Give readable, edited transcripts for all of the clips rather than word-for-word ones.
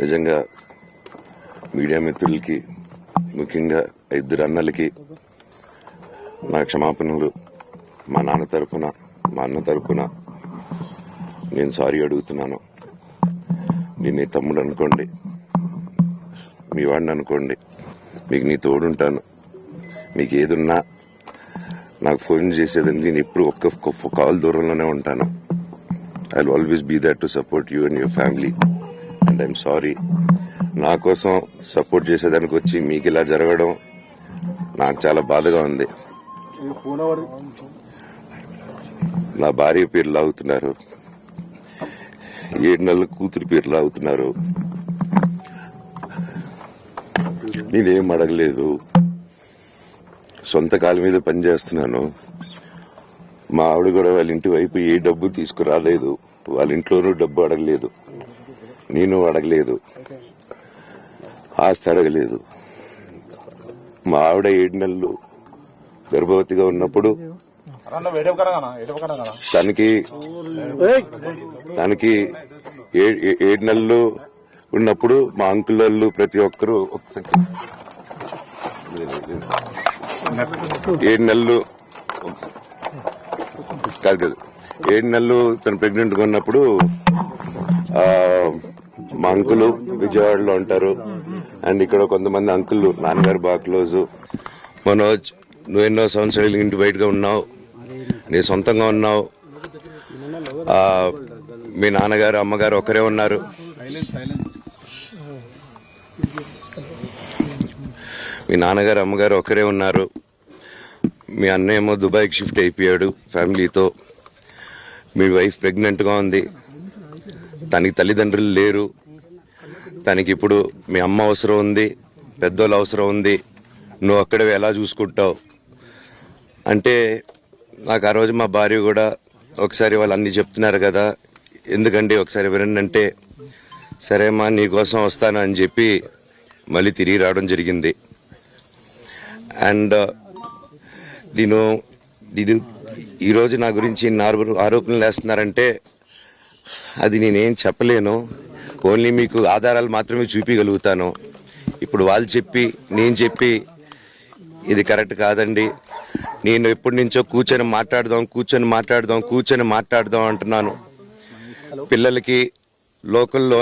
నిజంగా మీడియా మిత్రులకి, ముఖ్యంగా ఇద్దరు అన్నలకి నా క్షమాపణలు. మా నాన్న తరపున, మా అన్న తరపున నేను సారీ అడుగుతున్నాను. నేను నీ తమ్ముడు అనుకోండి, మీ వాడిని అనుకోండి, మీకు నీ తోడుంటాను. మీకు ఏదున్నా నాకు ఫోన్ చేసేదానికి నేను ఎప్పుడు ఒక్క కాల్ దూరంలోనే ఉంటాను. I will always be there to support you and your family. And I'm sorry. నా కోసం సపోర్ట్ చేసేదానికి వచ్చి మీకు ఇలా జరగడం నాకు చాలా బాధగా ఉంది. నా భార్య పేరు లాగుతున్నారు, 7 నెలల కూతురు పేరు లాగుతున్నారు. నేనేం అడగలేదు, సొంత కాళ్ళ మీద పనిచేస్తున్నాను. మా ఆవిడ కూడా వాళ్ళ ఇంటి వైపు ఏ డబ్బు తీసుకురాలేదు, వాళ్ళ ఇంట్లోనూ డబ్బు అడగలేదు, నేను అడగలేదు, ఆస్తి అడగలేదు. మా ఆవిడ 7 నెలలు గర్భవతిగా ఉన్నప్పుడు తనకి 7 నెలలు ఉన్నప్పుడు మా అంకుల్ వాళ్ళు ప్రతి ఒక్కరూ 7 నెలలు కాదు 7 నెలలు తను ప్రెగ్నెంట్ గా ఉన్నప్పుడు మా అంకులు విజయవాడలో ఉంటారు. అండ్ ఇక్కడ కొంతమంది అంకుల్ నాన్నగారు బాగా క్లోజు. మనోజ్, నువ్వు ఎన్నో సంవత్సరాలు ఇంటి బయటగా ఉన్నావు, నీ సొంతంగా ఉన్నావు. మీ నాన్నగారు అమ్మగారు ఒకరే ఉన్నారు. మీ నాన్నగారు అమ్మగారు ఒకరే ఉన్నారు. మీ అన్నయ్య ఏమో దుబాయ్కి షిఫ్ట్ అయిపోయాడు ఫ్యామిలీతో. మీ వైఫ్ ప్రెగ్నెంట్గా ఉంది, తనకి తల్లిదండ్రులు లేరు. తనకి ఇప్పుడు మీ అమ్మ అవసరం ఉంది, పెద్దోళ్ళు అవసరం ఉంది. నువ్వు అక్కడ ఎలా చూసుకుంటావు అంటే, నాకు ఆ రోజు మా భార్య కూడా ఒకసారి వాళ్ళు అన్నీ చెప్తున్నారు కదా, ఎందుకండి ఒకసారి వినండి అంటే, సరేమ్మా నీకోసం వస్తాను అని చెప్పి మళ్ళీ తిరిగి రావడం జరిగింది. అండ్ నేను ఈరోజు నా గురించి ఆరోపణలు వేస్తున్నారంటే అది నేనేం చెప్పలేను. ఓన్లీ మీకు ఆధారాలు మాత్రమే చూపించగలుగుతాను. ఇప్పుడు వాళ్ళు చెప్పి నేను చెప్పి ఇది కరెక్ట్ కాదండి. నేను ఎప్పటి నుంచో కూర్చొని మాట్లాడదాం అంటున్నాను. పిల్లలకి లోకల్లో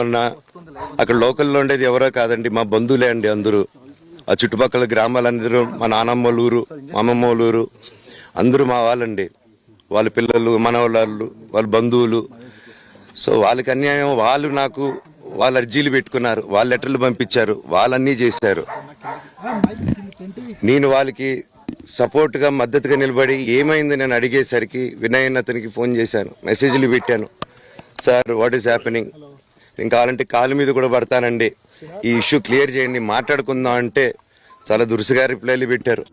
అక్కడ లోకల్లో ఉండేది ఎవరో కాదండి, మా బంధువులే అండి అందరూ. ఆ చుట్టుపక్కల గ్రామాలందరూ మా నానమ్మ ఊరు, మా అమ్మమ్మ ఊరు అందరూ మా వాళ్ళండి. వాళ్ళ పిల్లలు, మనవాళ్ళు, వాళ్ళ బంధువులు. సో వాళ్ళకి అన్యాయం, వాళ్ళు నాకు వాళ్ళ అర్జీలు పెట్టుకున్నారు, వాళ్ళ లెటర్లు పంపించారు, వాళ్ళన్నీ చేశారు. నేను వాళ్ళకి సపోర్ట్గా మద్దతుగా నిలబడి ఏమైంది నేను అడిగేసరికి వినయ్ అతనికి ఫోన్ చేశాను, మెసేజ్లు పెట్టాను. సార్ వాట్ ఈస్ హ్యాపెనింగ్, నేను కావాలంటే కాలు మీద కూడా పడతానండి, ఈ ఇష్యూ క్లియర్ చేయండి, మాట్లాడుకుందాం అంటే చాలా దురుసుగా రిప్లైలు పెట్టారు.